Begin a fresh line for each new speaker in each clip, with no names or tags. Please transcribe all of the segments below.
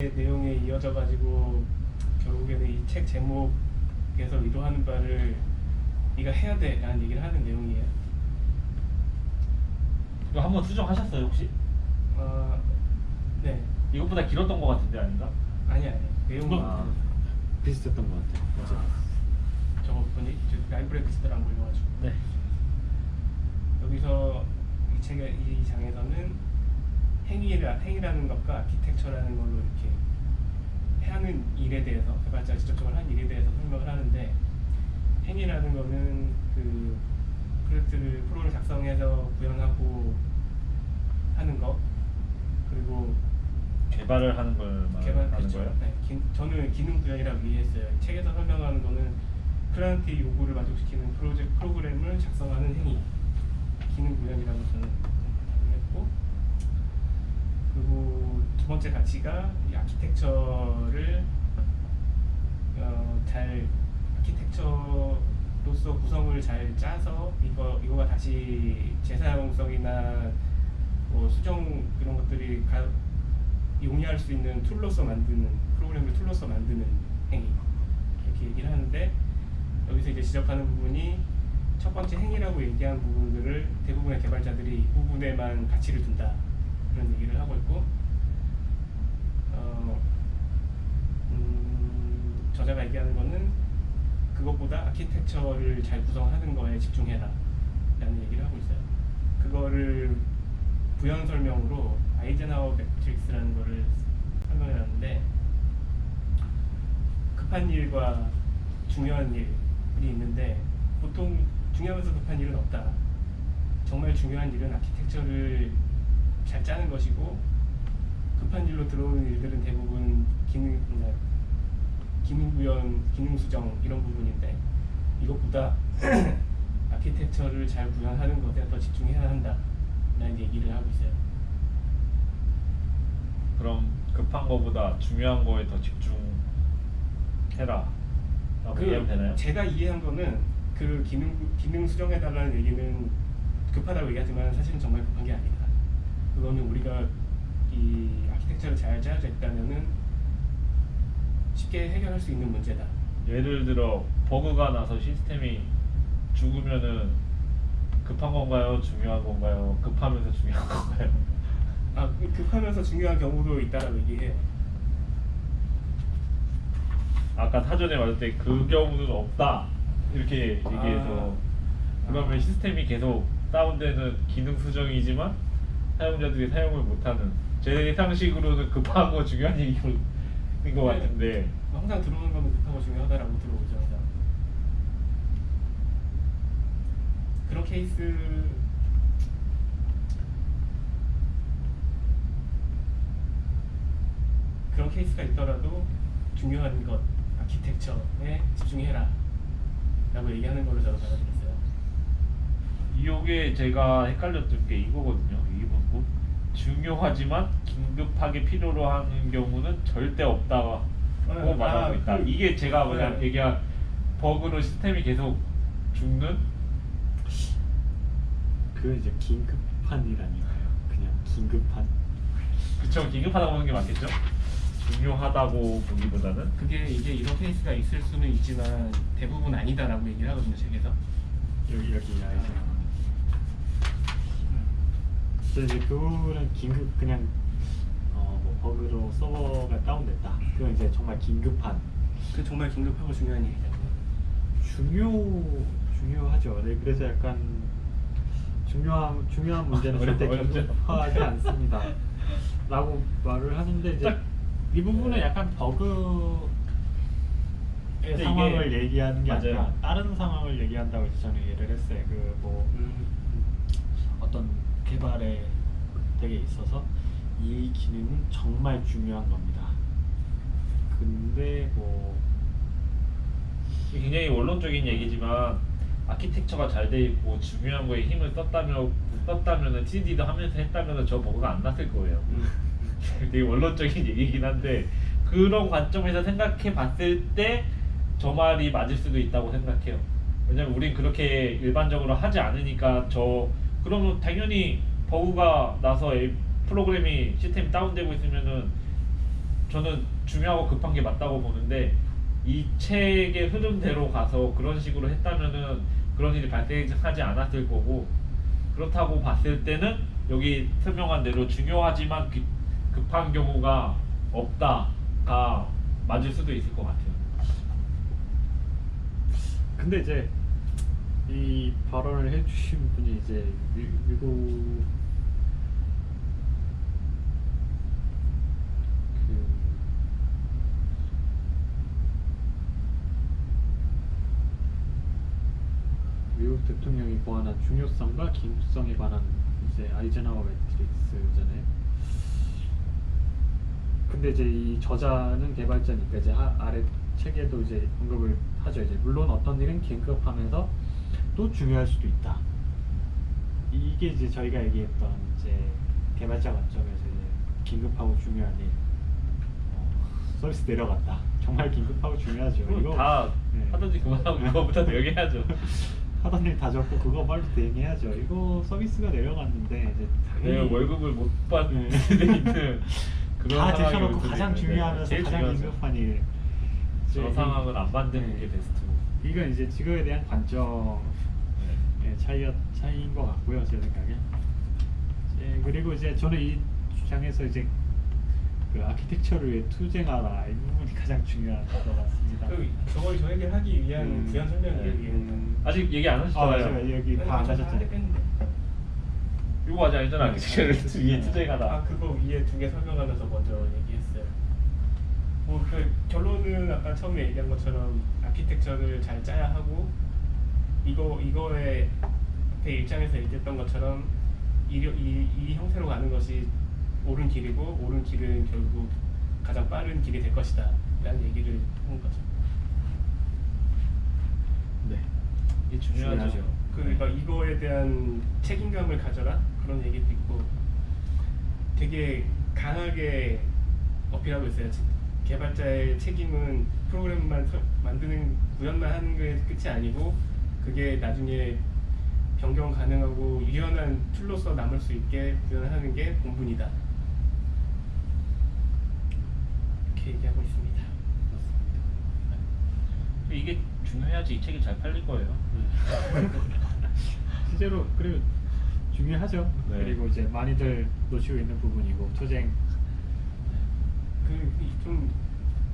내용에 이어져 가지고 결국에는 이 책 제목에서 의도하는 바를 네가 해야 돼라는 얘기를 하는 내용이에요.
이거 한번 수정하셨어요 혹시?
네.
이것보다 길었던 것 같은데 아닌가?
아니 내용이
비슷했던 것 같아요. 맞아.
저거 보니 라이브러리 비슷한 거 읽어가지고.
네.
여기서 이 책의 이 장에서는 행위라는 것과 아키텍처라는 걸로 이렇게 하는 일에 대해서 개발자가 직접적으로 한 일에 대해서 설명을 하는데, 행위라는 거는 그 프로그램을 작성해서 구현하고 하는 거, 그리고
개발을 하는 걸 말하는
그렇죠.
거예요?
네, 저는 기능 구현이라고 이해했어요. 책에서 설명하는 거는 클라이언트의 요구를 만족시키는 프로그램을 작성하는 행위, 기능 구현이라고 저는 했고, 그리고 두 번째 가치가 이 아키텍처를 아키텍처로서 구성을 잘 짜서 이거가 다시 재사용성이나 뭐 수정 이런 것들이 용이할 수 있는 툴로서 만드는, 프로그램을 툴로서 만드는 행위, 이렇게 얘기를 하는데, 여기서 이제 지적하는 부분이 첫 번째 행위라고 얘기한 부분들을 대부분의 개발자들이 이 부분에만 가치를 둔다, 그런 얘기를 하고 있고, 저자가 얘기하는 거는 그것보다 아키텍처를 잘 구성하는 거에 집중해라 라는 얘기를 하고 있어요. 그거를 부연 설명으로 아이젠하워 매트릭스라는 거를 설명해 놨는데, 급한 일과 중요한 일이 있는데 보통 중요하면서 급한 일은 없다. 정말 중요한 일은 아키텍처를 잘 짜는 것이고, 급한 일로 들어오는 일들은 대부분 기능 구현, 기능 수정 이런 부분인데, 이것보다 아키텍처를 잘 구현하는 것에 더 집중해야 한다 라는 얘기를 하고 있어요.
그럼 급한 거보다 중요한 거에 더 집중해라 라고 이해하면 되나요?
제가 이해한 거는 그 기능 수정해달라는 얘기는 급하다고 얘기하지만 사실은 정말 급한 게 아니다. 그거는 우리가 이 아키텍처를 잘 짜져 있다면은 쉽게 해결할 수 있는 문제다.
예를 들어 버그가 나서 시스템이 죽으면은 급한 건가요? 중요한 건가요? 급하면서 중요한 건가요?
급하면서 중요한 경우도 있다라고 얘기해요.
아까 사전에 말할 때 그 경우는 없다 이렇게 얘기해서, 그러면 시스템이 계속 다운되는 기능 수정이지만 사용자들이 사용을 못하는, 제 상식으로는 급한 거 중요한 얘기인 것 같은데.
항상 들어오는 거는 급하고 중요하다라고 들어오죠. 항상. 그런 케이스가 있더라도 중요한 것, 아키텍처에 집중해라 라고 얘기하는 걸로 저는 받아들였어요.
이게 제가 헷갈렸던 게 이거거든요. 이 문구 중요하지만 긴급하게 필요로 하는 경우는 절대 없다고 말하고 있다. 이게 제가 뭐냐 얘기한 버그로 시스템이 계속 죽는,
그 이제 긴급한 일 아닌가요? 그냥 긴급한.
그쵸, 긴급하다고 보는 게 맞겠죠? 중요하다고 보기보다는.
그게 이제 이런 케이스가 있을 수는 있지만 대부분 아니다라고 얘기를 하거든요, 책에서.
여기 아이젠. 그래서 이제 그거는 긴급, 그냥 뭐 버그로 서버가 다운됐다. 그건 이제 정말 긴급한.
그 정말 긴급하고 중요한 일이죠.
중요하죠. 네, 그래서 약간 중요한 문제는 절대
어렵죠.
긴급하지 않습니다. 라고 말을 하는데, 이제 이 부분은 약간 버그의
근데
상황을
이게
얘기하는 게
맞아요.
아니라 다른 상황을 얘기한다고 해서 저는 이해를 했어요. 그 뭐 어떤 개발에 되게 있어서 이 기능은 정말 중요한 겁니다. 근데 뭐
굉장히 원론적인 얘기지만 아키텍처가 잘 돼 있고 중요한 거에 힘을 썼다면은 TD도 하면서 했다면은 저 버그가 안 났을 거예요. 되게 원론적인 얘기긴 한데, 그런 관점에서 생각해 봤을 때 저 말이 맞을 수도 있다고 생각해요. 왜냐면 우린 그렇게 일반적으로 하지 않으니까. 그러면 당연히 버그가 나서 프로그램이 시스템이 다운되고 있으면은 저는 중요하고 급한 게 맞다고 보는데 이 책의 흐름대로 가서 그런 식으로 했다면은 그런 일이 발생하지 않았을 거고 그렇다고 봤을 때는 여기 설명한 대로 중요하지만 급한 경우가 없다가 맞을 수도 있을 것 같아요.
근데 이제 이 발언을 해주신 분이 이제 미국 미국 대통령이 고안한 중요성과 긴급성에 관한 이제 아이젠하워 매트릭스잖아요. 근데 이제 이 저자는 개발자니까 이제 아래 책에도 이제 언급을 하죠. 이제 물론 어떤 일은 긴급하면서 또 중요할 수도 있다. 이게 이제 저희가 얘기했던 이제 개발자 관점에서 이제 긴급하고 중요한 일, 서비스 내려갔다. 정말 긴급하고 중요하죠. 이거
다
네.
하든지 그만하고 이거부터 대응해야죠.
하던 일 다 적고 그거 빨리 대응해야죠. 이거 서비스가 내려갔는데 이제
내가
당연히
월급을 못 받는
네.
데 있는 그런
다
상황이
제쳐놓고
올
가장
수도 있는데
중요하면서
제일
가장
중요하죠.
긴급한 일.
저 상황을 안 만드는
네.
게 베스트고.
이건 이제 지구에 대한 관점의 차이인 것 같고요, 제 생각에. 그리고 이제 저는 이 주장에서 이제 그 아키텍처를 위해 투쟁하라 이 부분이 가장 중요한 것 같습니다.
저걸 저에게 하기 위한 부연 설명이에요.
네.
아직 얘기 안 하셨잖아요.
맞아요. 여기 다 안 하셨잖아요.
이거 아직 아니잖아. 아키텍처를 위해
아
투쟁하다.
그거 위에 두 개 설명하면서 먼저 얘기했어요. 뭐 그 결론은 아까 처음에 얘기한 것처럼 아키텍처를 잘 짜야 하고 이거의 그 입장에서 얘기했던 것처럼 이 형태로 가는 것이 옳은 길이고 옳은 길은 결국 가장 빠른 길이 될 것이다 라는 얘기를 한 거죠.
네.
이게 중요하죠.
그러니까 이거에 대한 책임감을 가져라 그런 얘기도 있고 되게 강하게 어필하고 있어요. 개발자의 책임은 프로그램만 만드는 구현만 하는 게 끝이 아니고 그게 나중에 변경 가능하고 유연한 툴로서 남을 수 있게 구현하는 게 본분이다. 이렇게 얘기하고 있습니다.
이게 중요해야지 이 책이 잘 팔릴 거예요.
실제로 그리고 중요하죠.
네.
그리고 이제 많이들 놓치고 있는 부분이고 투쟁.
좀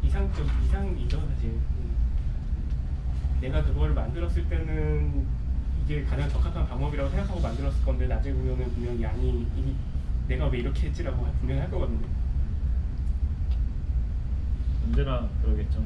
이상이죠 사실. 내가 그걸 만들었을 때는 이게 가장 적합한 방법이라고 생각하고 만들었을 건데 나중에 보면은 분명히 아니 내가 왜 이렇게 했지라고 분명히 할 거거든요.
언제나 그러겠죠.